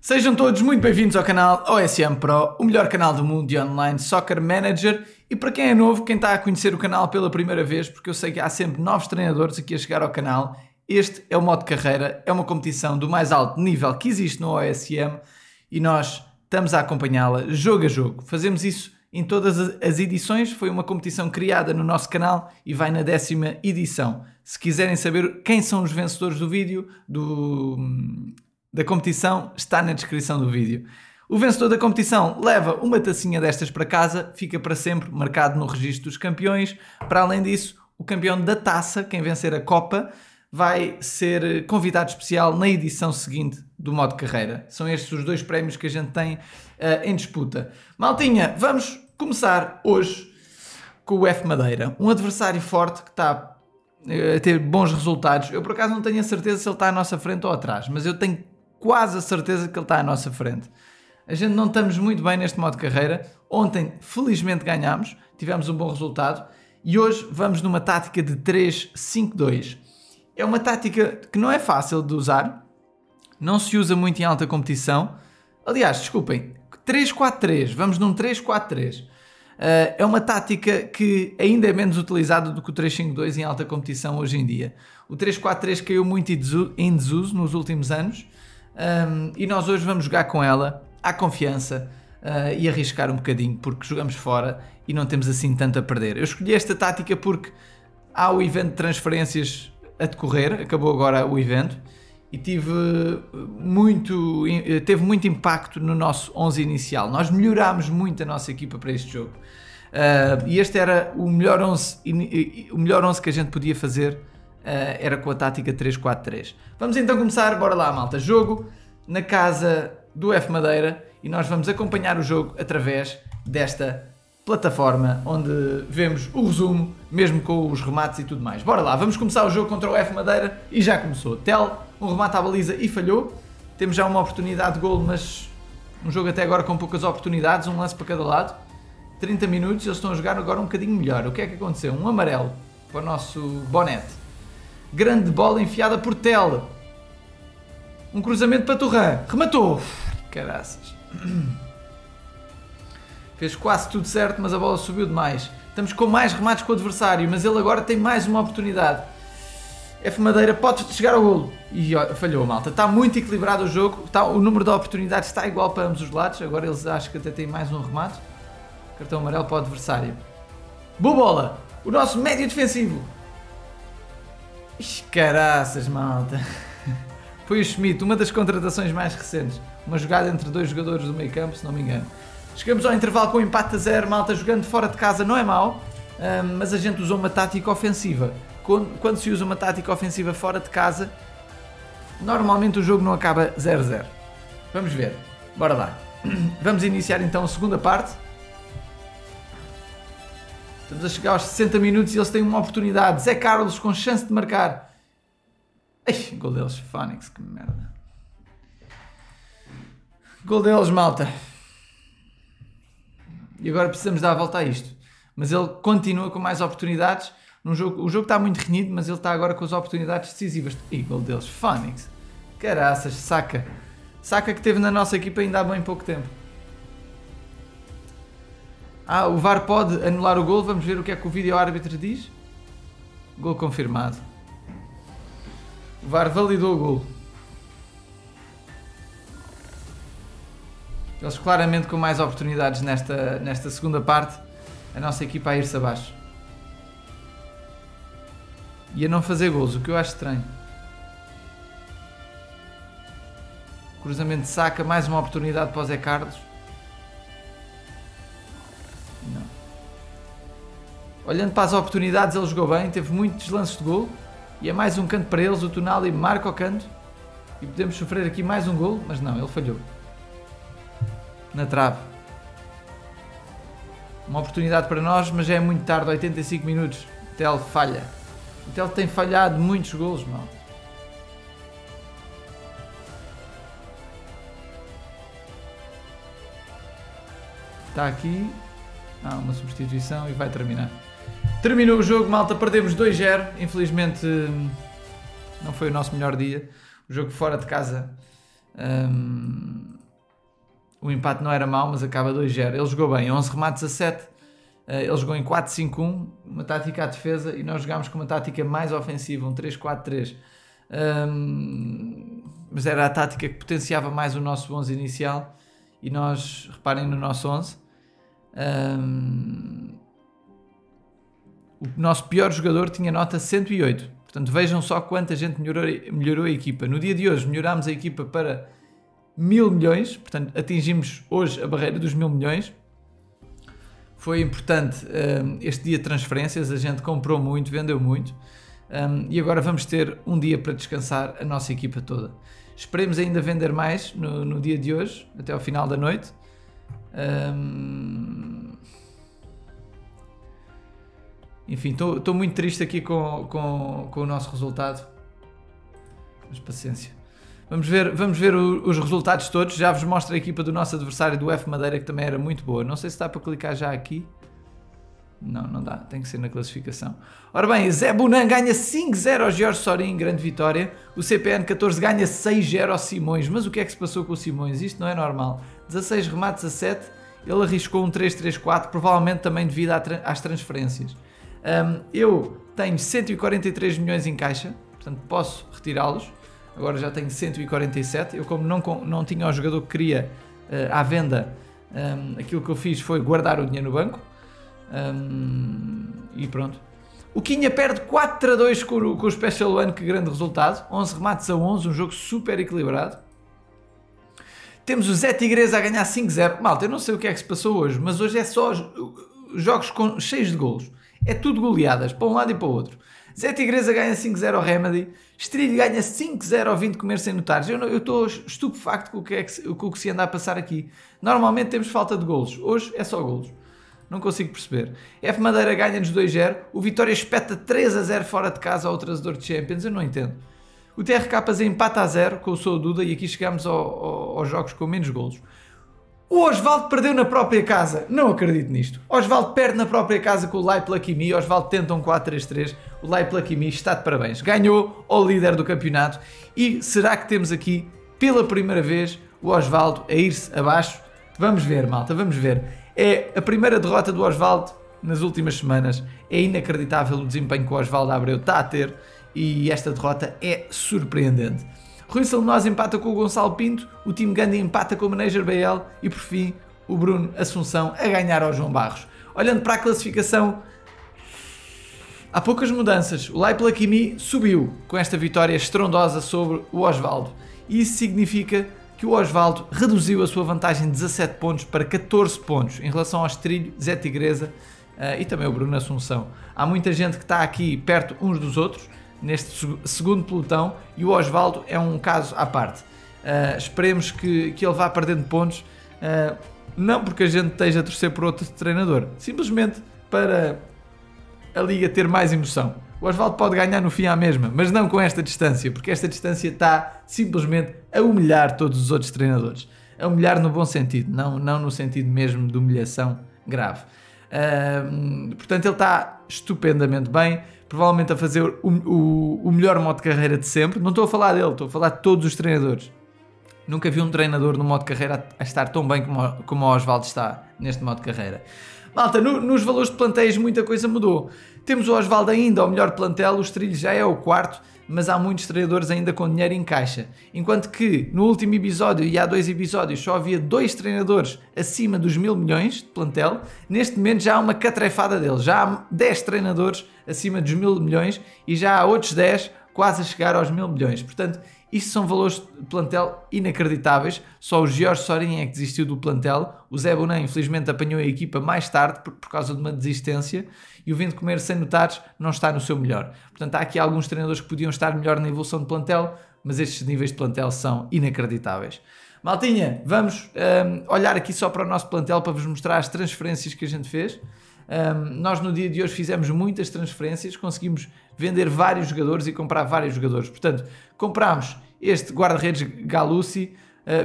Sejam todos muito bem-vindos ao canal OSM Pro, o melhor canal do mundo de Online Soccer Manager. E para quem é novo, quem está a conhecer o canal pela primeira vez, porque eu sei que há sempre novos treinadores aqui a chegar ao canal, este é o modo carreira, é uma competição do mais alto nível que existe no OSM e nós estamos a acompanhá-la jogo a jogo. Fazemos isso em todas as edições, foi uma competição criada no nosso canal e vai na 10ª edição. Se quiserem saber quem são os vencedores do vídeo, da competição, está na descrição do vídeo. O vencedor da competição leva uma tacinha destas para casa, fica para sempre marcado no registro dos campeões. Para além disso, o campeão da taça, quem vencer a Copa, vai ser convidado especial na edição seguinte do modo carreira. São estes os dois prémios que a gente tem em disputa. Maltinha, vamos começar hoje com o F Madeira, um adversário forte que está a ter bons resultados. Eu por acaso não tenho a certeza se ele está à nossa frente ou atrás, mas eu tenho quase a certeza que ele está à nossa frente. A gente não estamos muito bem neste modo de carreira. Ontem, felizmente, ganhámos, tivemos um bom resultado e hoje vamos numa tática de 3-5-2. É uma tática que não é fácil de usar, não se usa muito em alta competição. Aliás, desculpem, 3-4-3, vamos num 3-4-3. É uma tática que ainda é menos utilizada do que o 3-5-2 em alta competição hoje em dia. O 3-4-3 caiu muito em desuso nos últimos anos. E nós hoje vamos jogar com ela à confiança e arriscar um bocadinho, porque jogamos fora e não temos assim tanto a perder. Eu escolhi esta tática porque há o evento de transferências a decorrer, acabou agora o evento e teve muito impacto no nosso 11 inicial. Nós melhorámos muito a nossa equipa para este jogo e este era o melhor 11 que a gente podia fazer. Era com a tática 3-4-3. Vamos então começar, bora lá malta, jogo na casa do F Madeira e nós vamos acompanhar o jogo através desta plataforma onde vemos o resumo, mesmo com os remates e tudo mais. Bora lá, vamos começar o jogo contra o F Madeira e já começou. Tel, um remate à baliza e falhou. Temos já uma oportunidade de golo, mas um jogo até agora com poucas oportunidades, um lance para cada lado. 30 minutos, eles estão a jogar agora um bocadinho melhor. O que é que aconteceu? Um amarelo para o nosso Bonete. Grande bola enfiada por Tel. Um cruzamento para Torran. Rematou. Caraças. Fez quase tudo certo, mas a bola subiu demais. Estamos com mais remates com o adversário, mas ele agora tem mais uma oportunidade. F Madeira pode chegar ao golo. E falhou, malta. Está muito equilibrado o jogo. O número de oportunidades está igual para ambos os lados. Agora eles acham que até têm mais um remate. Cartão amarelo para o adversário. Boa bola. O nosso médio defensivo. Caraças, malta. Foi o Schmidt, uma das contratações mais recentes. Uma jogada entre dois jogadores do meio campo, se não me engano. Chegamos ao intervalo com um empate a 0, malta. Jogando fora de casa não é mau, mas a gente usou uma tática ofensiva. Quando se usa uma tática ofensiva fora de casa, normalmente o jogo não acaba 0-0. Vamos ver, bora lá. Vamos iniciar então a segunda parte. Estamos a chegar aos 60 minutos e eles têm uma oportunidade. Zé Carlos com chance de marcar. Ai, gol deles, Fónix, que merda. Gol deles, malta. E agora precisamos dar a volta a isto. Mas ele continua com mais oportunidades. O jogo está muito renhido, mas ele está agora com as oportunidades decisivas. Ih, gol deles, Fónix. Caraças, Saka. Saka que teve na nossa equipa ainda há bem pouco tempo. O VAR pode anular o gol. Vamos ver o que é que o vídeo-árbitro diz. Gol confirmado. O VAR validou o gol. Eles claramente com mais oportunidades nesta segunda parte. A nossa equipa a ir-se abaixo. E a não fazer gols, o que eu acho estranho. Cruzamento de Saka, mais uma oportunidade para o Zé Carlos. Não. Olhando para as oportunidades, ele jogou bem, teve muitos lances de gol e é mais um canto para eles. O Tonali marca o canto e podemos sofrer aqui mais um gol, mas não, ele falhou na trave. Uma oportunidade para nós, mas já é muito tarde, 85 minutos. O Tel falha. O Tel tem falhado muitos golos, mal. Está aqui. Uma substituição e vai terminar. Terminou o jogo, malta. Perdemos 2-0. Infelizmente não foi o nosso melhor dia. O jogo fora de casa o empate não era mau, mas acaba 2-0. Ele jogou bem, 11 remates a 7, ele jogou em 4-5-1, uma tática à defesa, e nós jogámos com uma tática mais ofensiva, um 3-4-3. Mas era a tática que potenciava mais o nosso 11 inicial, e nós, reparem no nosso 11, o nosso pior jogador tinha nota 108, portanto vejam só quanta gente melhorou a equipa. No dia de hoje melhorámos a equipa para 1000 milhões, portanto atingimos hoje a barreira dos 1000 milhões. Foi importante este dia de transferências, a gente comprou muito, vendeu muito, e agora vamos ter um dia para descansar a nossa equipa toda. Esperemos ainda vender mais no dia de hoje, até ao final da noite. Enfim, estou muito triste aqui com o nosso resultado, mas paciência. Vamos ver os resultados todos. Já vos mostro a equipa do nosso adversário do F Madeira, que também era muito boa. Não sei se dá para clicar já aqui. Não dá, tem que ser na classificação. Ora bem, Zé Bunan ganha 5-0 ao Jorge Sorin, grande vitória. O CPN 14 ganha 6-0 ao Simões. Mas o que é que se passou com o Simões? Isto não é normal. 16 remates a 7, ele arriscou um 3-3-4, provavelmente também devido às transferências. Eu tenho 143 milhões em caixa, portanto posso retirá-los. Agora já tenho 147. Eu, como não tinha o jogador que queria à venda, aquilo que eu fiz foi guardar o dinheiro no banco. E pronto. O Quinha perde 4-2 com o Special One, que grande resultado. 11 remates a 11, um jogo super equilibrado. Temos o Zé Tigresa a ganhar 5-0. Malta, eu não sei o que é que se passou hoje, mas hoje é só jogos cheios de golos. É tudo goleadas, para um lado e para o outro. Zé Tigresa ganha 5-0 ao Remedy. Strilho ganha 5-0 ao 20 comer sem notares. Eu estou estupefacto com o que se anda a passar aqui. Normalmente temos falta de golos. Hoje é só golos. Não consigo perceber. F Madeira ganha-nos 2-0. O Vitória espeta 3-0 fora de casa ao Trasador de Champions. Eu não entendo. O TRKZ empata a 0 com o Sou Duda, e aqui chegamos aos jogos com menos golos. O Osvaldo perdeu na própria casa. Não acredito nisto. Osvaldo perde na própria casa com o Lai Plakimi. Osvaldo tenta um 4-3-3. O Lai Plakimi está de parabéns. Ganhou ao líder do campeonato. E será que temos aqui, pela primeira vez, o Osvaldo a ir-se abaixo? Vamos ver, malta, vamos ver. É a primeira derrota do Osvaldo nas últimas semanas. É inacreditável o desempenho que o Osvaldo Abreu está a ter. E esta derrota é surpreendente. Rui Salmonosa empata com o Gonçalo Pinto, o time Gandhi empata com o Manager BL e, por fim, o Bruno Assunção a ganhar ao João Barros. Olhando para a classificação, há poucas mudanças. O Lai Plakimi subiu com esta vitória estrondosa sobre o Osvaldo. E isso significa que o Osvaldo reduziu a sua vantagem de 17 pontos para 14 pontos em relação ao Estrilho, Zé Tigresa e também o Bruno Assunção. Há muita gente que está aqui perto uns dos outros, neste segundo pelotão, e o Osvaldo é um caso à parte. Esperemos que ele vá perdendo pontos, não porque a gente esteja a torcer por outro treinador, simplesmente para a liga ter mais emoção. O Osvaldo pode ganhar no fim à mesma, mas não com esta distância, porque esta distância está simplesmente a humilhar todos os outros treinadores. A humilhar no bom sentido, não no sentido mesmo de humilhação grave. Portanto, ele está estupendamente bem, provavelmente a fazer o melhor modo de carreira de sempre. Não estou a falar dele, estou a falar de todos os treinadores. Nunca vi um treinador no modo de carreira a estar tão bem como o Osvaldo está neste modo de carreira. Malta, nos valores de plantéis muita coisa mudou. Temos o Osvaldo ainda ao melhor plantel, o Estrilho já é o quarto, mas há muitos treinadores ainda com dinheiro em caixa. Enquanto que no último episódio e há 2 episódios só havia 2 treinadores acima dos 1000 milhões de plantel, neste momento já há uma catrefada deles. Já há 10 treinadores acima dos 1000 milhões e já há outros 10 quase a chegar aos 1000 milhões. Portanto, isto são valores de plantel inacreditáveis. Só o Jorge Sorin é que desistiu do plantel. O Zé Bonan, infelizmente, apanhou a equipa mais tarde por causa de uma desistência. E o Vindo Comer sem notares não está no seu melhor. Portanto, há aqui alguns treinadores que podiam estar melhor na evolução de plantel, mas estes níveis de plantel são inacreditáveis. Maltinha, vamos olhar aqui só para o nosso plantel para vos mostrar as transferências que a gente fez. Nós no dia de hoje fizemos muitas transferências, conseguimos vender vários jogadores e comprar vários jogadores. Portanto, comprámos este guarda-redes Galussi,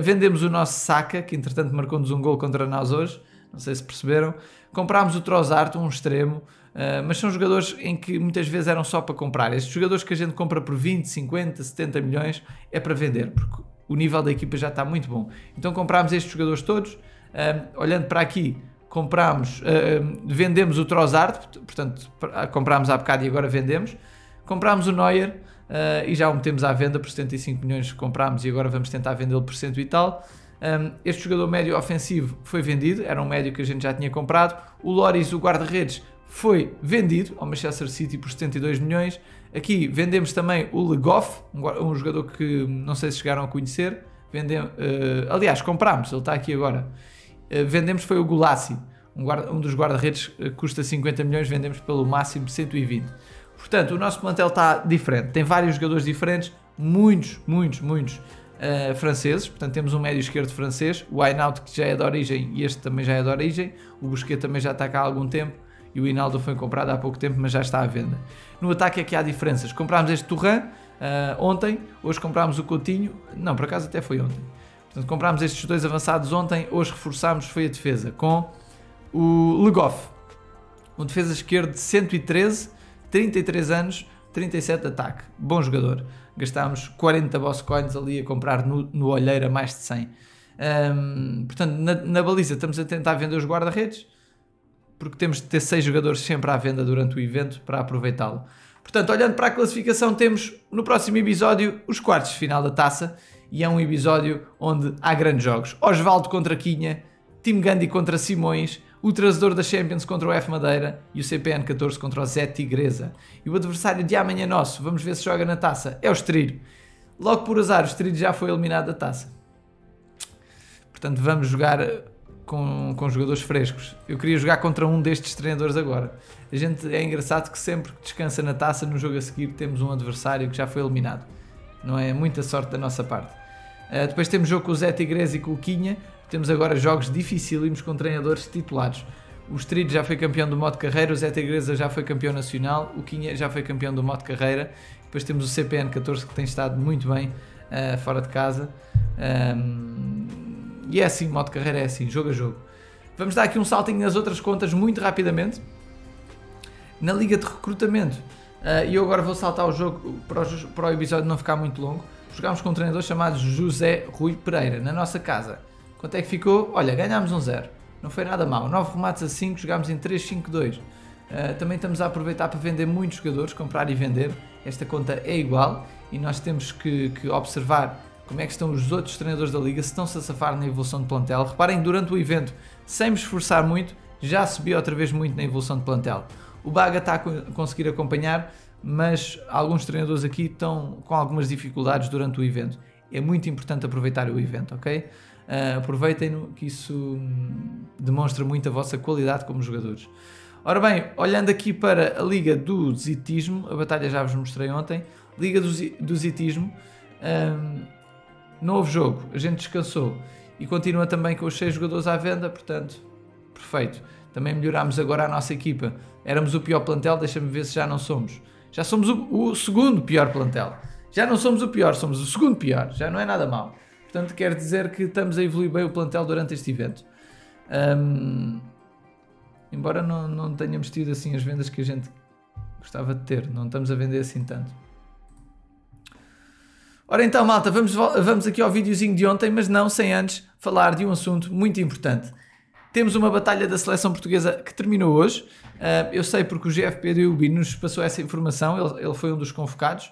vendemos o nosso Saka, que entretanto marcou-nos um gol contra nós hoje, não sei se perceberam. Comprámos o Trossard, um extremo, mas são jogadores em que muitas vezes eram só para comprar. Estes jogadores que a gente compra por 20, 50, 70 milhões é para vender, porque o nível da equipa já está muito bom. Então comprámos estes jogadores todos, olhando para aqui, vendemos o Trossard, portanto comprámos há bocado e agora vendemos, comprámos o Neuer e já o metemos à venda por 75 milhões, comprámos e agora vamos tentar vendê-lo por cento e tal. Este jogador médio ofensivo foi vendido, era um médio que a gente já tinha comprado. O Lloris, o guarda-redes, foi vendido ao Manchester City por 72 milhões. Aqui vendemos também o Le Goff, um jogador que não sei se chegaram a conhecer. Aliás, comprámos, ele está aqui agora. Vendemos foi o Gulassi, um dos guarda-redes que custa 50 milhões, vendemos pelo máximo 120. Portanto, o nosso plantel está diferente, tem vários jogadores diferentes, muitos franceses, portanto temos um médio esquerdo francês, o Einaud que já é de origem e este também já é de origem, o Busquets também já está cá há algum tempo e o Hinaldo foi comprado há pouco tempo, mas já está à venda. No ataque é que há diferenças, comprámos este Thuram ontem, hoje comprámos o Coutinho, não, por acaso até foi ontem. Portanto, comprámos estes dois avançados ontem, hoje reforçámos, foi a defesa, com o Le Goff, um defesa esquerdo de 113, 33 anos, 37 de ataque, bom jogador. Gastámos 40 boss coins ali a comprar no Olheira mais de 100. Portanto, na baliza estamos a tentar vender os guarda-redes, porque temos de ter 6 jogadores sempre à venda durante o evento para aproveitá-lo. Portanto, olhando para a classificação, temos no próximo episódio os quartos de final da taça, e é um episódio onde há grandes jogos. Osvaldo contra Quinha, Tim Gandhi contra Simões, o Trasador da Champions contra o F Madeira e o CPN 14 contra o Zé Tigresa. E o adversário de amanhã nosso, vamos ver se joga na taça, é o Estoril. Logo por azar, o Estoril já foi eliminado da taça. Portanto, vamos jogar com jogadores frescos. Eu queria jogar contra um destes treinadores agora. É engraçado que sempre que descansa na taça, no jogo a seguir temos um adversário que já foi eliminado. Não é muita sorte da nossa parte. Depois temos jogo com o Zé Tigresa e com o Quinha. Temos agora jogos dificílimos com treinadores titulados. O Estoril já foi campeão do modo carreira, o Zé Tigresa já foi campeão nacional, o Quinha já foi campeão do modo carreira. Depois temos o CPN 14 que tem estado muito bem fora de casa. E é assim, modo carreira é assim, jogo a jogo. Vamos dar aqui um saltinho nas outras contas muito rapidamente. Na liga de recrutamento, e eu agora vou saltar o jogo para o episódio não ficar muito longo. Jogámos com um treinador chamado José Rui Pereira, na nossa casa. Quanto é que ficou? Olha, ganhámos 1-0. Não foi nada mal. 9 remates a 5, jogámos em 3-5-2. Também estamos a aproveitar para vender muitos jogadores, comprar e vender. Esta conta é igual e nós temos que observar como é que estão os outros treinadores da liga, se estão-se a safar na evolução de plantel. Reparem, durante o evento, sem me esforçar muito, já subi outra vez muito na evolução de plantel. O Baga está a conseguir acompanhar, mas alguns treinadores aqui estão com algumas dificuldades durante o evento. É muito importante aproveitar o evento, ok? Aproveitem-no, que isso demonstra muito a vossa qualidade como jogadores. Ora bem, olhando aqui para a Liga do Zitismo, a batalha já vos mostrei ontem, Liga do Zitismo, não houve jogo, a gente descansou e continua também com os 6 jogadores à venda, portanto, perfeito. Também melhorámos agora a nossa equipa, éramos o pior plantel, deixa-me ver se já não somos. Já somos o segundo pior plantel, já não somos o pior, somos o segundo pior, já não é nada mal. Portanto, quer dizer que estamos a evoluir bem o plantel durante este evento. Embora não tenhamos tido assim as vendas que a gente gostava de ter. Não estamos a vender assim tanto. Ora então, malta, vamos aqui ao videozinho de ontem, mas não sem antes falar de um assunto muito importante. Temos uma batalha da seleção portuguesa que terminou hoje. Eu sei porque o GFP do UBI nos passou essa informação. Ele foi um dos convocados.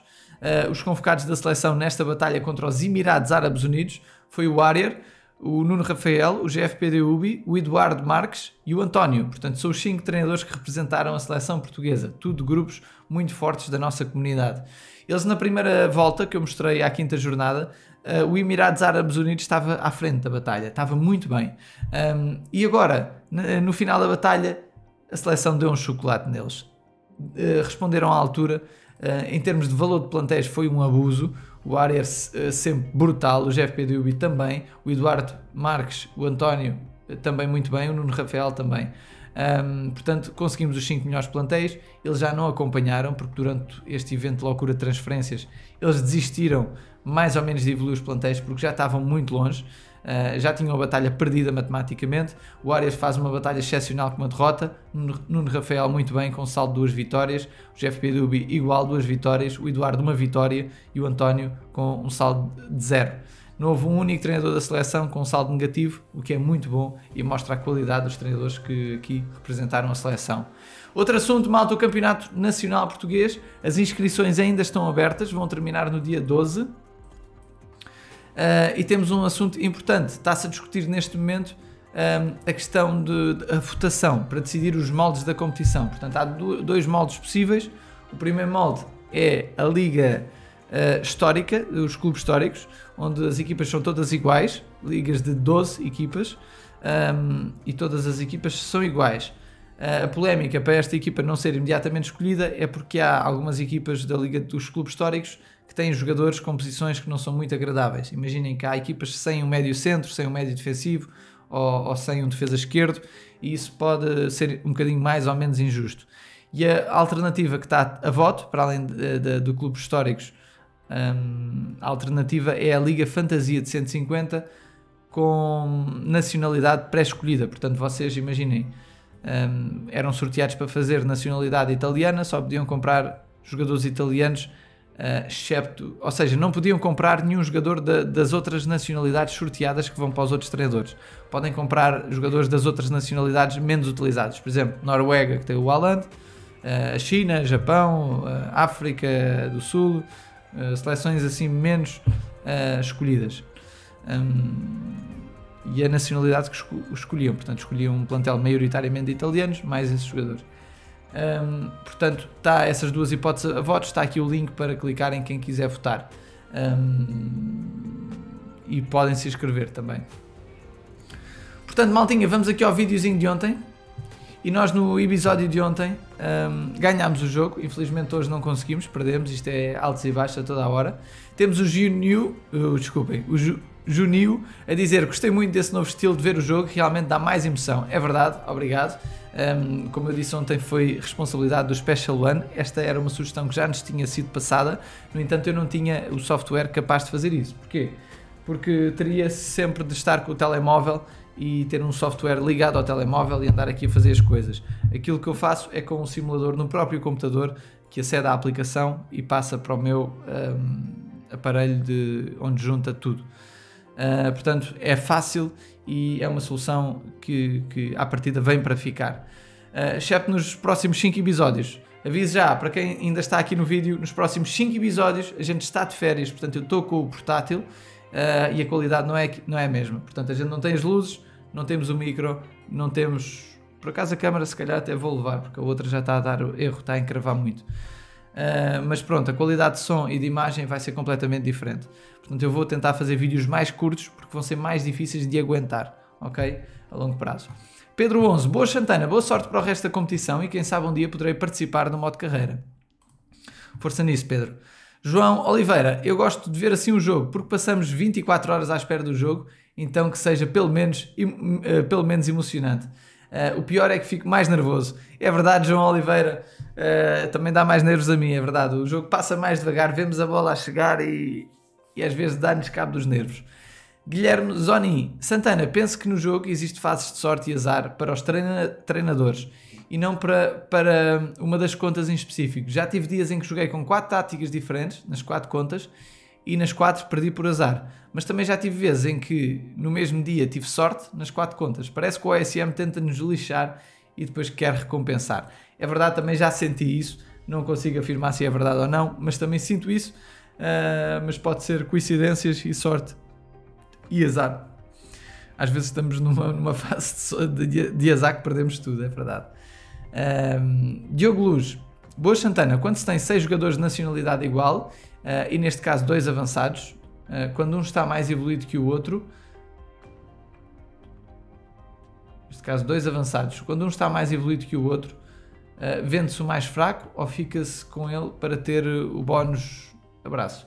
Os convocados da seleção nesta batalha contra os Emirados Árabes Unidos foi o Warrior, o Nuno Rafael, o GFP de Ubi, o Eduardo Marques e o António. Portanto, são os 5 treinadores que representaram a seleção portuguesa, tudo grupos muito fortes da nossa comunidade. Eles na primeira volta, que eu mostrei à 5ª jornada, o Emirados Árabes Unidos estava à frente da batalha, estava muito bem. E agora, no final da batalha, a seleção deu um chocolate neles. Responderam à altura. Em termos de valor de plantéis foi um abuso. O Arias sempre brutal, o GFP de Ubi também, o Eduardo Marques, o António também muito bem, o Nuno Rafael também. Portanto, conseguimos os 5 melhores plantéis. Eles já não acompanharam, porque durante este evento de loucura de transferências eles desistiram mais ou menos de evoluir os plantéis, porque já estavam muito longe. Já tinham a batalha perdida matematicamente. O Arias faz uma batalha excepcional com uma derrota. Nuno Rafael muito bem, com saldo de 2 vitórias. O GFP Dubi igual, 2 vitórias. O Eduardo uma vitória e o António com um saldo de 0. Não houve um único treinador da seleção com um saldo negativo, o que é muito bom e mostra a qualidade dos treinadores que aqui representaram a seleção. Outro assunto, malta, o Campeonato Nacional Português. As inscrições ainda estão abertas, vão terminar no dia 12. E temos um assunto importante, está-se a discutir neste momento a questão da votação para decidir os moldes da competição. Portanto, há dois moldes possíveis. O primeiro molde é a Liga histórica, os clubes históricos, onde as equipas são todas iguais, ligas de 12 equipas, e todas as equipas são iguais. A polémica para esta equipa não ser imediatamente escolhida é porque há algumas equipas da Liga dos Clubes Históricos que têm jogadores com posições que não são muito agradáveis. Imaginem que há equipas sem um médio centro, sem um médio defensivo ou sem um defesa esquerdo, e isso pode ser um bocadinho mais ou menos injusto. E a alternativa que está a voto, para além do Clubes Históricos, a alternativa é a Liga Fantasia de 150 com nacionalidade pré-escolhida. Portanto, vocês imaginem, eram sorteados para fazer nacionalidade italiana, só podiam comprar jogadores italianos, excepto, ou seja, não podiam comprar nenhum jogador das outras nacionalidades sorteadas que vão para os outros treinadores. Podem comprar jogadores das outras nacionalidades menos utilizados, por exemplo, Noruega, que tem o Haaland, a China, Japão, a África do Sul, seleções assim menos escolhidas. E a nacionalidade que escolhiam, portanto escolhiam um plantel maioritariamente de italianos, mais esses jogadores. Portanto, está essas duas hipóteses a votos, está aqui o link para clicarem quem quiser votar, e podem se inscrever também. Portanto, maltinha, vamos aqui ao videozinho de ontem, e nós no episódio de ontem ganhámos o jogo. Infelizmente hoje não conseguimos, perdemos, isto é altos e baixos a toda a hora. Temos o Junio a dizer: gostei muito desse novo estilo de ver o jogo, realmente dá mais emoção. É verdade, obrigado. Como eu disse ontem, foi responsabilidade do Special One. Esta era uma sugestão que já nos tinha sido passada, no entanto eu não tinha o software capaz de fazer isso. Porquê? Porque teria sempre de estar com o telemóvel e ter um software ligado ao telemóvel e andar aqui a fazer as coisas. Aquilo que eu faço é com um simulador no próprio computador, que acede à aplicação e passa para o meu aparelho onde junta tudo. Portanto, é fácil e é uma solução que à partida vem para ficar. Exceto nos próximos 5 episódios. Aviso já, para quem ainda está aqui no vídeo, nos próximos 5 episódios a gente está de férias, portanto eu estou com o portátil e a qualidade não é a mesma. Portanto, a gente não tem as luzes, não temos o micro, não temos... Por acaso a câmera se calhar até vou levar, porque a outra já está a dar erro, está a encravar muito. Mas pronto, a qualidade de som e de imagem vai ser completamente diferente. Portanto, eu vou tentar fazer vídeos mais curtos, porque vão ser mais difíceis de aguentar, ok? A longo prazo. Pedro 11, boa Santana, boa sorte para o resto da competição e quem sabe um dia poderei participar no modo carreira. Força nisso, Pedro. João Oliveira, eu gosto de ver assim o jogo, porque passamos 24 horas à espera do jogo, então que seja pelo menos emocionante. O pior é que fico mais nervoso. É verdade, João Oliveira, também dá mais nervos a mim, é verdade. O jogo passa mais devagar, vemos a bola a chegar e às vezes dá-nos cabo dos nervos. Guilherme Zoni, Santana, penso que no jogo existe fases de sorte e azar para os treinadores e não para uma das contas em específico. Já tive dias em que joguei com 4 táticas diferentes, nas 4 contas, e nas 4 perdi por azar. Mas também já tive vezes em que no mesmo dia tive sorte nas 4 contas. Parece que o OSM tenta nos lixar e depois quer recompensar. É verdade, também já senti isso, não consigo afirmar se é verdade ou não, mas também sinto isso, mas pode ser coincidências e sorte e azar. Às vezes estamos numa fase de azar que perdemos tudo, é verdade. Diogo Luz, boa Santana, quando se tem 6 jogadores de nacionalidade igual, e neste caso 2 avançados, quando um está mais evoluído que o outro, neste caso 2 avançados, quando um está mais evoluído que o outro, vende-se o mais fraco ou fica-se com ele para ter o bónus? Abraço.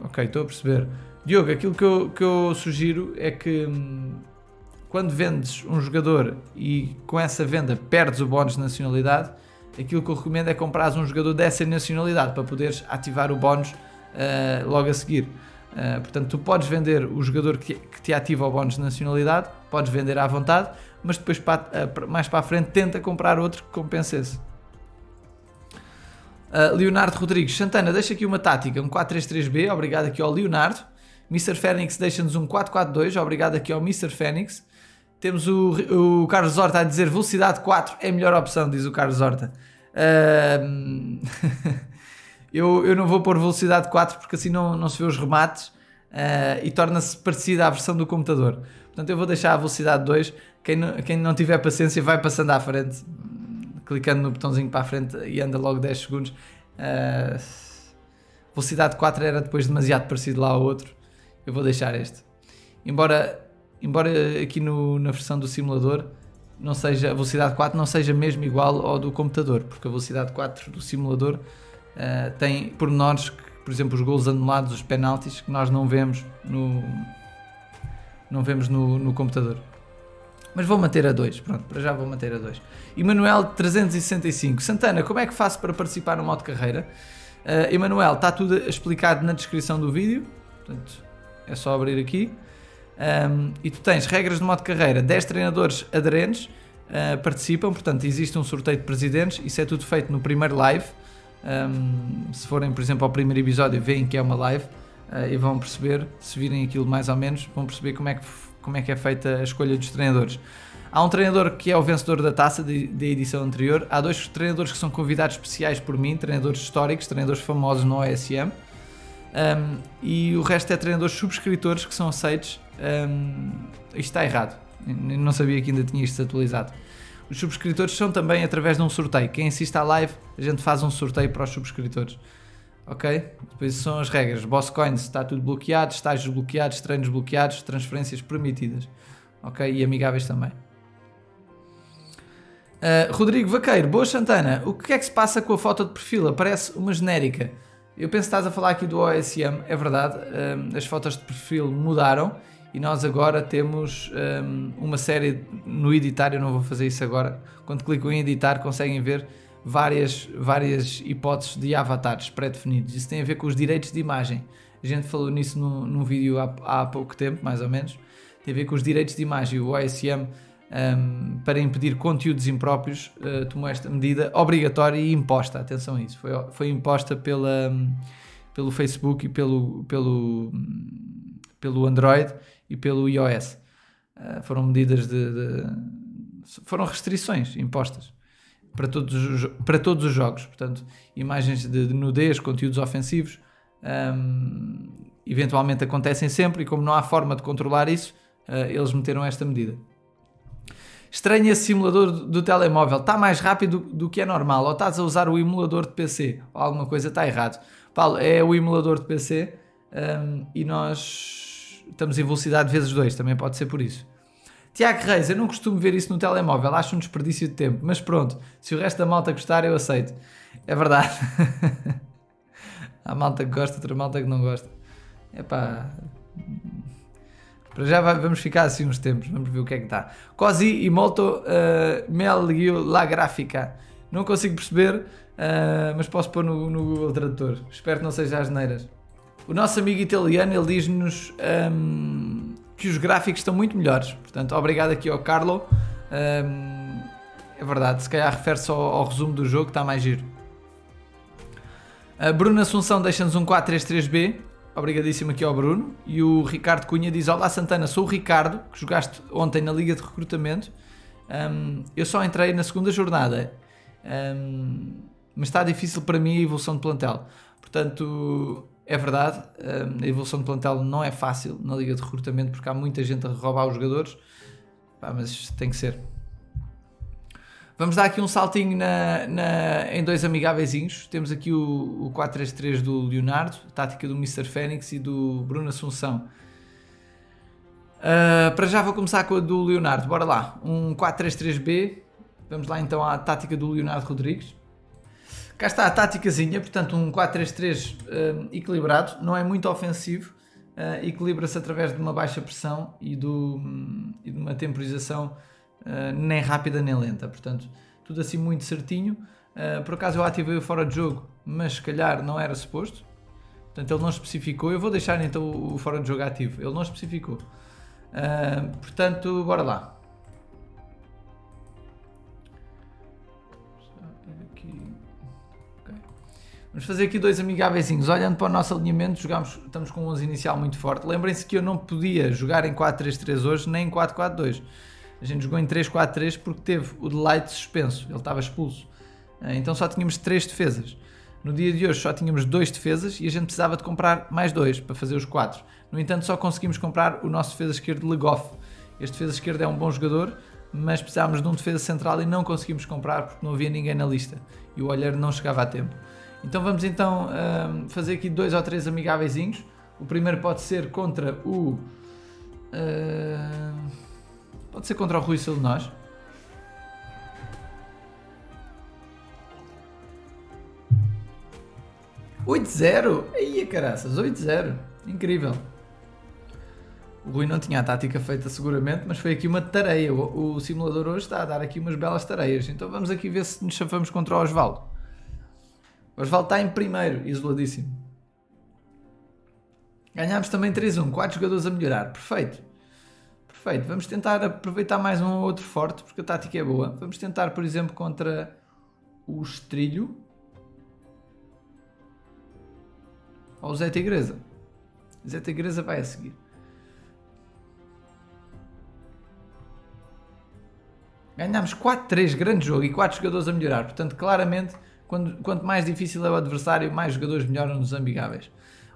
Ok, estou a perceber. Diogo, aquilo que eu sugiro é que quando vendes um jogador e com essa venda perdes o bónus de nacionalidade, aquilo que eu recomendo é comprares um jogador dessa nacionalidade para poderes ativar o bónus logo a seguir. Portanto, tu podes vender o jogador que te ativa o bónus de nacionalidade, podes vender à vontade, mas depois mais para a frente tenta comprar outro que compense esse. Leonardo Rodrigues, Santana, deixa aqui uma tática, um 4-3-3-B, obrigado aqui ao Leonardo. Mr. Fênix deixa-nos um 4-4-2, obrigado aqui ao Mr. Fênix. Temos o Carlos Horta a dizer velocidade 4 é a melhor opção, diz o Carlos Horta. Eu não vou pôr velocidade 4 porque assim não se vê os remates e torna-se parecida à versão do computador. Portanto, eu vou deixar a velocidade 2. Quem não tiver paciência vai passando à frente, clicando no botãozinho para a frente e anda logo 10 segundos. Velocidade 4 era depois demasiado parecido lá ao outro. Eu vou deixar este. Embora aqui na versão do simulador não seja, a velocidade 4 não seja mesmo igual ao do computador, porque a velocidade 4 do simulador tem pormenores, por exemplo, os golos anulados, os penaltis, que nós não vemos no computador. Mas vou manter a 2, pronto, para já vou manter a 2. Emanuel 365, Santana, como é que faço para participar no modo carreira? Emanuel, está tudo explicado na descrição do vídeo, portanto é só abrir aqui. E tu tens regras do modo carreira, 10 treinadores aderentes participam, portanto existe um sorteio de presidentes, isso é tudo feito no primeiro live. Se forem, por exemplo, ao primeiro episódio, veem que é uma live e vão perceber, se virem aquilo mais ou menos, vão perceber como é que é feita a escolha dos treinadores. Há um treinador que é o vencedor da taça da edição anterior, há 2 treinadores que são convidados especiais por mim, treinadores históricos, treinadores famosos no OSM, e o resto é treinadores subscritores que são aceitos. Isto está errado, eu não sabia que ainda tinha isto atualizado. Os subscritores são também através de um sorteio. Quem assiste à live, a gente faz um sorteio para os subscritores. Ok? Depois são as regras. Boss Coins está tudo bloqueado, estágios bloqueados, treinos bloqueados, transferências permitidas. Ok? E amigáveis também. Rodrigo Vaqueiro, boa Santana. O que é que se passa com a foto de perfil? Aparece uma genérica. Eu penso que estás a falar aqui do OSM. É verdade. As fotos de perfil mudaram. E nós agora temos uma série no editar, eu não vou fazer isso agora. Quando clicam em editar conseguem ver várias hipóteses de avatares pré-definidos. Isso tem a ver com os direitos de imagem. A gente falou nisso num vídeo há pouco tempo, mais ou menos. Tem a ver com os direitos de imagem. O OSM, para impedir conteúdos impróprios, tomou esta medida obrigatória e imposta. Atenção a isso. Foi imposta pelo Facebook e pelo Android e pelo iOS. Foram medidas foram restrições impostas para todos os jogos. Portanto, imagens de nudez, conteúdos ofensivos, eventualmente acontecem sempre, e como não há forma de controlar isso, eles meteram esta medida. Estranho esse simulador do telemóvel, está mais rápido do que é normal, ou estás a usar o emulador de PC, ou alguma coisa está errado. Paulo, é o emulador de PC, e nós estamos em velocidade vezes 2, também pode ser por isso. Tiago Reis, eu não costumo ver isso no telemóvel, acho um desperdício de tempo, mas pronto, se o resto da malta gostar eu aceito. É verdade. Há malta que gosta, outra malta que não gosta. Epá, para já vamos ficar assim uns tempos, vamos ver o que é que está. Cosi e molto meglio la grafica. Não consigo perceber, mas posso pôr no Google Tradutor. Espero que não seja as neiras. O nosso amigo italiano, ele diz-nos que os gráficos estão muito melhores. Portanto, obrigado aqui ao Carlo. É verdade, se calhar refere-se ao resumo do jogo, que está mais giro. A Bruno Assunção deixa-nos um 4-3-3-B. Obrigadíssimo aqui ao Bruno. E o Ricardo Cunha diz: olá Santana, sou o Ricardo, que jogaste ontem na Liga de Recrutamento. Eu só entrei na segunda jornada. Mas está difícil para mim a evolução de plantel. Portanto, é verdade, a evolução de plantel não é fácil na Liga de Recrutamento, porque há muita gente a roubar os jogadores. Mas tem que ser. Vamos dar aqui um saltinho em 2 amigáveis. Temos aqui o 4-3-3 do Leonardo, a tática do Mr. Fênix e do Bruno Assunção. Para já vou começar com a do Leonardo, bora lá. Um 4-3-3-B. Vamos lá então à tática do Leonardo Rodrigues. Cá está a táticazinha, portanto um 4-3-3 equilibrado, não é muito ofensivo, equilibra-se através de uma baixa pressão e de uma temporização nem rápida nem lenta, portanto tudo assim muito certinho. Por acaso eu ativei o fora de jogo, mas se calhar não era suposto, portanto ele não especificou. Eu vou deixar então o fora de jogo ativo, ele não especificou. Portanto, bora lá. Vamos fazer aqui dois amigáveis. Olhando para o nosso alinhamento, estamos com um 11 inicial muito forte. Lembrem-se que eu não podia jogar em 4-3-3 hoje, nem em 4-4-2. A gente jogou em 3-4-3 porque teve o Delight suspenso, ele estava expulso. Então só tínhamos 3 defesas. No dia de hoje só tínhamos 2 defesas e a gente precisava de comprar mais 2 para fazer os 4. No entanto, só conseguimos comprar o nosso defesa esquerdo Legoff. Este defesa esquerdo é um bom jogador, mas precisávamos de um defesa central e não conseguimos comprar porque não havia ninguém na lista. E o Olheiro não chegava a tempo. Então vamos então fazer aqui 2 ou 3 amigáveis. O primeiro pode ser contra o... pode ser contra o Rui Silnós. — 8-0? Aí, caraças, 8-0. Incrível. O Rui não tinha a tática feita seguramente, mas foi aqui uma tareia. O simulador hoje está a dar aqui umas belas tareias. Então vamos aqui ver se nos chafamos contra o Osvaldo. O Osvaldo está em primeiro, isoladíssimo. Ganhámos também 3-1, 4 jogadores a melhorar. Perfeito. Perfeito. Vamos tentar aproveitar mais um ou outro forte, porque a tática é boa. Vamos tentar, por exemplo, contra o Estrilho. Ou o Zé Tigresa. O Zé Tigresa vai a seguir. Ganhámos 4-3, grande jogo, e 4 jogadores a melhorar. Portanto, claramente, quanto mais difícil é o adversário, mais jogadores melhoram nos amigáveis.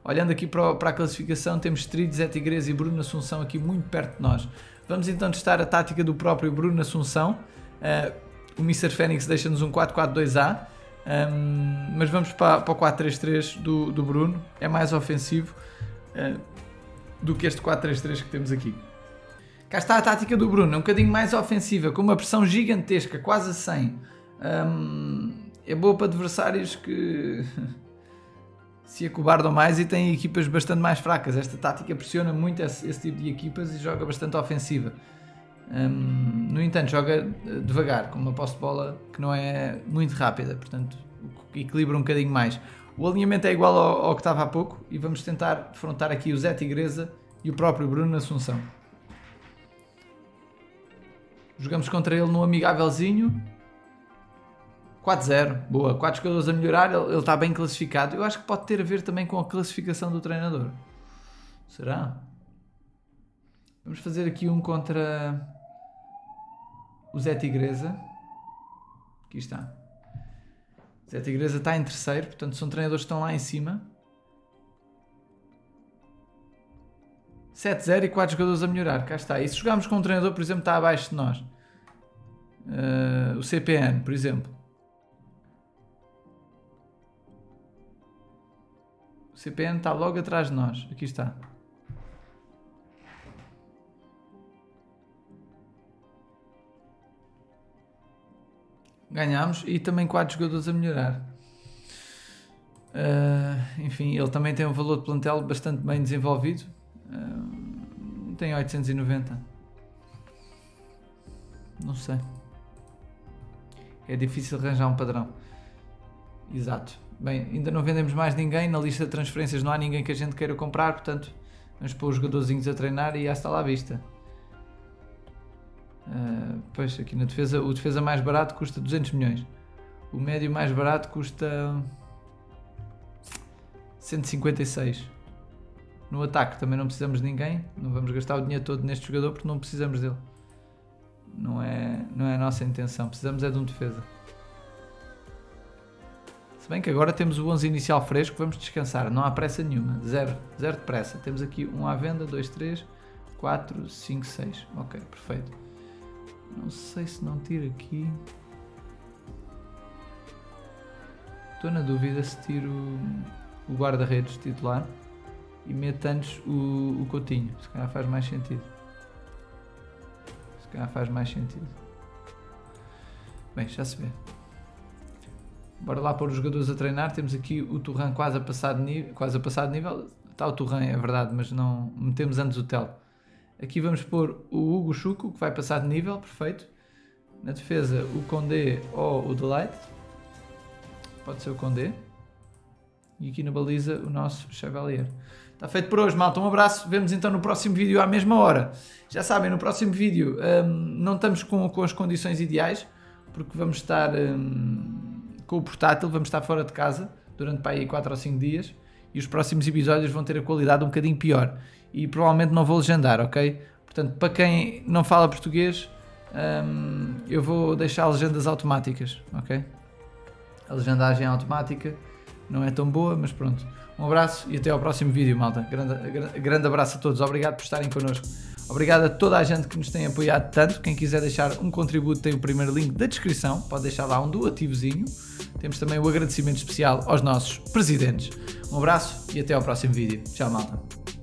Olhando aqui para a classificação, temos Strid, Zé Tigresa e Bruno Assunção aqui muito perto de nós. Vamos então testar a tática do próprio Bruno Assunção. O Mr. Fênix deixa-nos um 4-4-2A, mas vamos para o 4-3-3 do Bruno. É mais ofensivo do que este 4-3-3 que temos aqui. Cá está a tática do Bruno, é um bocadinho mais ofensiva, com uma pressão gigantesca, quase a 100. É boa para adversários que se acobardam mais e têm equipas bastante mais fracas. Esta tática pressiona muito esse tipo de equipas e joga bastante ofensiva. No entanto, joga devagar, com uma posse de bola que não é muito rápida, portanto equilibra um bocadinho mais. O alinhamento é igual ao que estava há pouco e vamos tentar defrontar aqui o Zé Tigresa e o próprio Bruno Assunção. Jogamos contra ele no amigávelzinho. 4-0, boa, 4 jogadores a melhorar, ele está bem classificado. Eu acho que pode ter a ver também com a classificação do treinador. Será? Vamos fazer aqui um contra o Zé Tigresa. Aqui está. Zé Tigresa está em terceiro, portanto são treinadores que estão lá em cima. 7-0 e 4 jogadores a melhorar, cá está. E se jogarmos com um treinador, por exemplo, está abaixo de nós, o CPN, por exemplo. O CPN está logo atrás de nós, aqui está. Ganhámos e também 4 jogadores a melhorar. Enfim, ele também tem um valor de plantel bastante bem desenvolvido. Tem 890. Não sei. É difícil arranjar um padrão. Exato. Bem, ainda não vendemos mais ninguém. Na lista de transferências não há ninguém que a gente queira comprar. Portanto, vamos pôr os jogadorzinhos a treinar e já está lá à vista. Pois, aqui na defesa, o defesa mais barato custa 200 milhões. O médio mais barato custa 156. No ataque também não precisamos de ninguém. Não vamos gastar o dinheiro todo neste jogador porque não precisamos dele. Não é a nossa intenção. Precisamos é de um defesa. Se bem que agora temos o 11 inicial fresco, vamos descansar. Não há pressa nenhuma. Zero de pressa. Temos aqui um à venda, 2, 3, 4, 5, 6. Ok, perfeito. Não sei se não tiro aqui. Estou na dúvida se tiro o guarda-redes titular e meto antes o Coutinho. Se calhar faz mais sentido. Bem, já se vê. Bora lá pôr os jogadores a treinar. Temos aqui o Turran quase a passar de nível. Está o Turran, é verdade, mas não metemos antes o Tel. Aqui vamos pôr o Hugo Chuco, que vai passar de nível, perfeito. Na defesa, o Condé ou o Delight. Pode ser o Condé. E aqui na baliza, o nosso Chevalier. Está feito por hoje, malta. Um abraço. Vemos então no próximo vídeo à mesma hora. Já sabem, no próximo vídeo não estamos com as condições ideais, porque vamos estar com o portátil, vamos estar fora de casa. durante para aí 4 ou 5 dias e os próximos episódios vão ter a qualidade um bocadinho pior e provavelmente não vou legendar, ok? Portanto, para quem não fala português, eu vou deixar legendas automáticas, ok? A legendagem automática não é tão boa, mas pronto. Um abraço e até ao próximo vídeo, malta. Grande abraço a todos. Obrigado por estarem connosco. Obrigado a toda a gente que nos tem apoiado tanto. Quem quiser deixar um contributo tem o primeiro link da descrição. Pode deixar lá um doativozinho. Temos também o agradecimento especial aos nossos presidentes. Um abraço e até ao próximo vídeo. Tchau, malta.